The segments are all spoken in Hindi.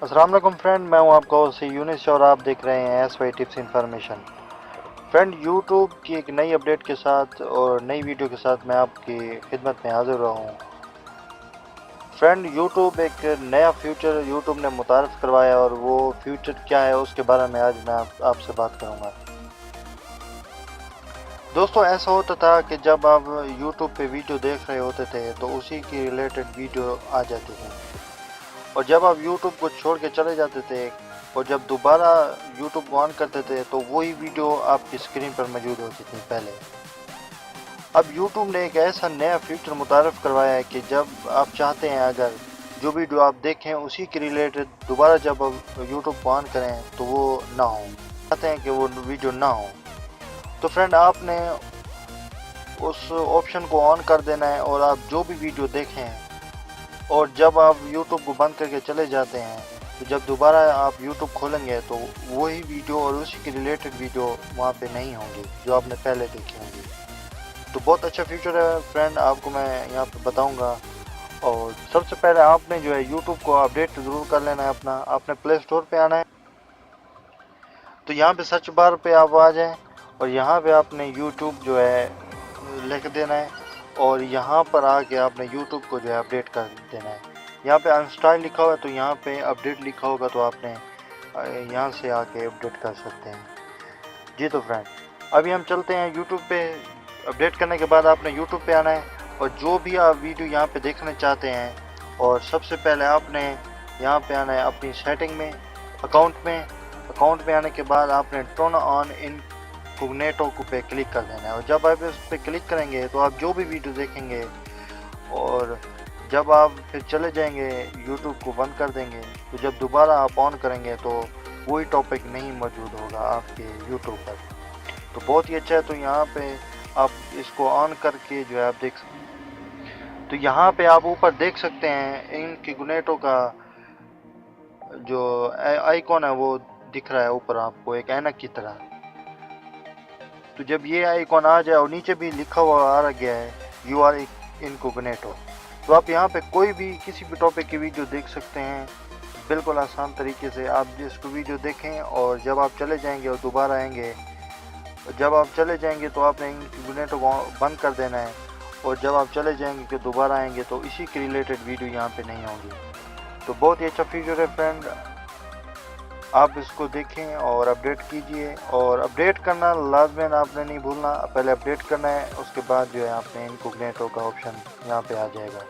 अस्सलाम वालेकुम फ्रेंड, मैं हूं आपका होस्ट यूनिस और आप देख रहे हैं SY tips information. Friend, YouTube की एक नई अपडेट के साथ और नई वीडियो के साथ मैं आपकी खिदमत में हाजिर हुआ हूं। फ्रेंड, यूट्यूब एक नया फ्यूचर यूट्यूब ने मुतारफ़ करवाया और वो फ्यूचर क्या है उसके बारे में आज मैं आपसे बात करूंगा। दोस्तों, ऐसा होता था कि जब आप यूट्यूब पे वीडियो देख रहे होते थे तो उसी की रिलेटेड वीडियो आ जाती थी, और जब आप YouTube को छोड़ के चले जाते थे और जब दोबारा YouTube को ऑन करते थे तो वही वीडियो आपकी स्क्रीन पर मौजूद होती थी पहले। अब YouTube ने एक ऐसा नया फीचर मुतारफ़ करवाया है कि जब आप चाहते हैं अगर जो वीडियो आप देखें उसी के रिलेटेड दोबारा जब आप YouTube को ऑन करें तो वो ना हो, चाहते हैं कि वो वीडियो ना हो, तो फ्रेंड आपने उस ऑप्शन को ऑन कर देना है और आप जो भी वीडियो देखें और जब आप YouTube को बंद करके चले जाते हैं तो जब दोबारा आप YouTube खोलेंगे तो वही वीडियो और उसी के रिलेटेड वीडियो वहाँ पे नहीं होंगी जो आपने पहले देखी होंगी। तो बहुत अच्छा फीचर है फ्रेंड, आपको मैं यहाँ पे बताऊँगा। और सबसे पहले आपने जो है YouTube को अपडेट ज़रूर कर लेना है अपना। आपने प्ले स्टोर पे आना है, तो यहाँ पे सर्च बार पे आप आ जाएँ और यहाँ पे आपने YouTube जो है लिख देना है और यहाँ पर आके आपने YouTube को जो है अपडेट कर देना है। यहाँ पे अनस्टाइल लिखा हुआ है तो यहाँ पे अपडेट लिखा होगा तो आपने यहाँ से आके अपडेट कर सकते हैं। जी तो फ्रेंड, अभी हम चलते हैं YouTube पे। अपडेट करने के बाद आपने YouTube पे आना है और जो भी आप वीडियो यहाँ पे देखना चाहते हैं, और सबसे पहले आपने यहाँ पे आना है अपनी सेटिंग में, अकाउंट में आने के बाद आपने टर्न ऑन इनकॉग्निटो पे क्लिक कर देना है। और जब आप इस पर क्लिक करेंगे तो आप जो भी वीडियो देखेंगे और जब आप फिर चले जाएंगे YouTube को बंद कर देंगे तो जब दोबारा आप ऑन करेंगे तो वही टॉपिक नहीं मौजूद होगा आपके YouTube पर। तो बहुत ही अच्छा है। तो यहाँ पे आप इसको ऑन करके जो है आप देख सकते हैं। तो यहाँ पे आप ऊपर देख सकते हैं इनकॉग्निटो का जो आइकॉन है वो दिख रहा है ऊपर आपको एक ऐनक की तरह। तो जब ये आइकॉन आ जाए और नीचे भी लिखा हुआ आ गया है यू आर इनकॉग्निटो, तो आप यहाँ पे कोई भी किसी भी टॉपिक की वीडियो देख सकते हैं बिल्कुल आसान तरीके से। आप जिसको वीडियो देखें और जब आप चले जाएंगे और दोबारा आएंगे, जब आप चले जाएंगे तो आपने इनकॉग्निटो को बंद कर देना है और जब आप चले जाएंगे कि दोबारा आएंगे तो इसी के रिलेटेड वीडियो यहाँ पे नहीं होंगी। तो बहुत ही अच्छा फीचर है फ्रेंड, आप इसको देखें और अपडेट कीजिए। और अपडेट करना लाजमन आपने नहीं भूलना, पहले अपडेट करना है उसके बाद जो है आपने इनकॉग्निटो का ऑप्शन यहाँ पे आ जाएगा।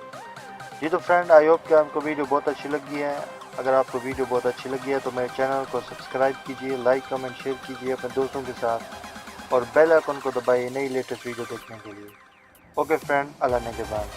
जी तो फ्रेंड, आई होप कि आपको वीडियो बहुत अच्छी लगी है। अगर आपको वीडियो बहुत अच्छी लगी है तो मेरे चैनल को सब्सक्राइब कीजिए, लाइक कमेंट शेयर कीजिए अपने दोस्तों के साथ और बेल आइकन को दबाइए नई लेटेस्ट वीडियो देखने के लिए। ओके फ्रेंड, अल्लाह ने के बाद।